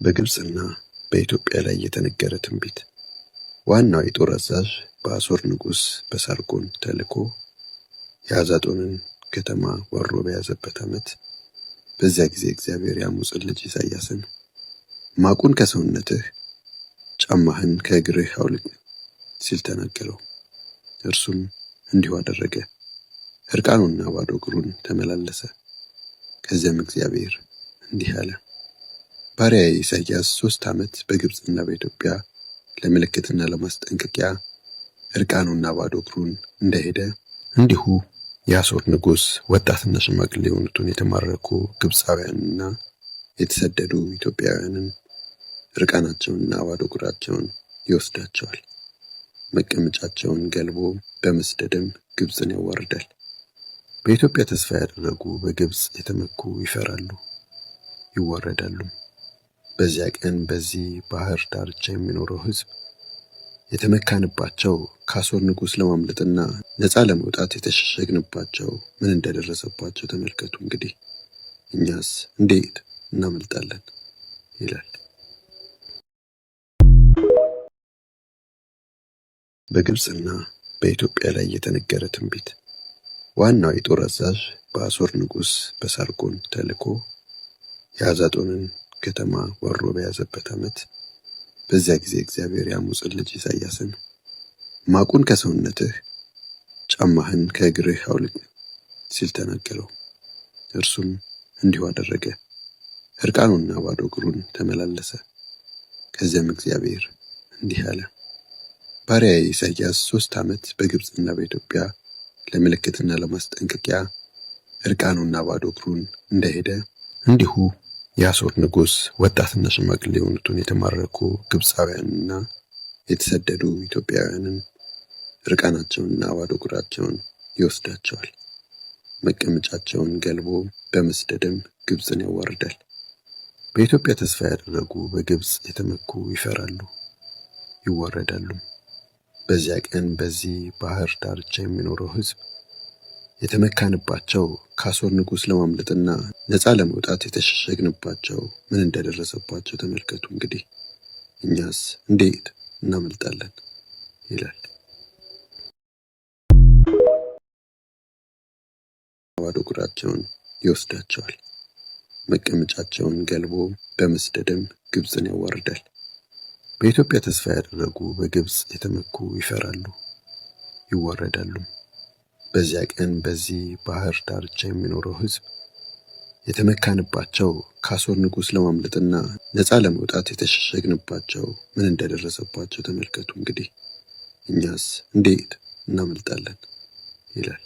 በግብፅና በኢትዮጵያ ላይ የተነገረ ትንቢት። ዋናው የጦር አዛዥ በአሦር ንጉሥ በሳርጎን ተልኮ የአዛጦንን ከተማ ወሮ በያዘበት ዓመት በዚያ ጊዜ እግዚአብሔር የአሞጽን ልጅ ኢሳይያስን ማቁን ከሰውነትህ ጫማህን ከእግርህ አውልቅ ሲል ተናገረው። እርሱም እንዲሁ አደረገ። እርቃኑንና ባዶ እግሩን ተመላለሰ። ከዚያም እግዚአብሔር እንዲህ አለ፣ ባሪያዬ ኢሳይያስ 3 ዓመት በግብፅና በኢትዮጵያ ለምልክትና ለማስጠንቀቂያ እርቃኑና ባዶ እግሩን እንደሄደ እንዲሁ የአሦር ንጉሥ ወጣትና ሽማግሌ የሆኑትን የተማረኩ ግብፃውያንና የተሰደዱ ኢትዮጵያውያንን እርቃናቸውንና ባዶ እግራቸውን ይወስዳቸዋል። መቀመጫቸውን ገልቦ በመስደድም ግብፅን ያዋርዳል። በኢትዮጵያ ተስፋ ያደረጉ በግብፅ የተመኩ ይፈራሉ፣ ይዋረዳሉ። በዚያ ቀን በዚህ ባህር ዳርቻ የሚኖረው ሕዝብ የተመካንባቸው ከአሦር ንጉሥ ለማምለጥና ነፃ ለመውጣት የተሸሸግንባቸው ምን እንደደረሰባቸው ተመልከቱ። እንግዲህ እኛስ እንዴት እናመልጣለን ይላል። በግብፅና በኢትዮጵያ ላይ የተነገረ ትንቢት። ዋናው የጦር አዛዥ በአሦር ንጉሥ በሳርጎን ተልኮ የአዛጦንን ከተማ ወሮ በያዘበት ዓመት በዚያ ጊዜ እግዚአብሔር የአሞጽን ልጅ ኢሳይያስን ማቁን ከሰውነትህ ጫማህን ከእግርህ አውልቅ ሲል ተናገረው። እርሱም እንዲሁ አደረገ። እርቃኑንና ባዶ እግሩን ተመላለሰ። ከዚያም እግዚአብሔር እንዲህ አለ፣ ባሪያዬ ኢሳይያስ 3 ዓመት በግብፅና በኢትዮጵያ ለምልክትና ለማስጠንቀቂያ እርቃኑና ባዶ እግሩን እንደሄደ እንዲሁ የአሦር ንጉሥ ወጣትና ሽማግሌ የሆኑትን የተማረኩ ግብፃውያንና የተሰደዱ ኢትዮጵያውያንን እርቃናቸውንና ባዶ እግራቸውን ይወስዳቸዋል። መቀመጫቸውን ገልቦ በመስደድም ግብፅን ያዋርዳል። በኢትዮጵያ ተስፋ ያደረጉ በግብፅ የተመኩ ይፈራሉ፣ ይዋረዳሉ። በዚያ ቀን በዚህ ባህር ዳርቻ የሚኖረው ሕዝብ የተመካንባቸው ከአሦር ንጉሥ ለማምለጥና ነፃ ለመውጣት የተሸሸግንባቸው ምን እንደደረሰባቸው ተመልከቱ። እንግዲህ እኛስ እንዴት እናመልጣለን ይላል። ባዶ እግራቸውን ይወስዳቸዋል። መቀመጫቸውን ገልቦ በመስደድም ግብፅን ያዋርዳል። በኢትዮጵያ ተስፋ ያደረጉ በግብፅ የተመኩ ይፈራሉ፣ ይዋረዳሉ። በዚያ ቀን በዚህ ባህር ዳርቻ የሚኖረው ሕዝብ የተመካንባቸው ከአሦር ንጉሥ ለማምለጥና ነፃ ለመውጣት የተሸሸግንባቸው ምን እንደደረሰባቸው ተመልከቱ። እንግዲህ እኛስ እንዴት እናመልጣለን ይላል።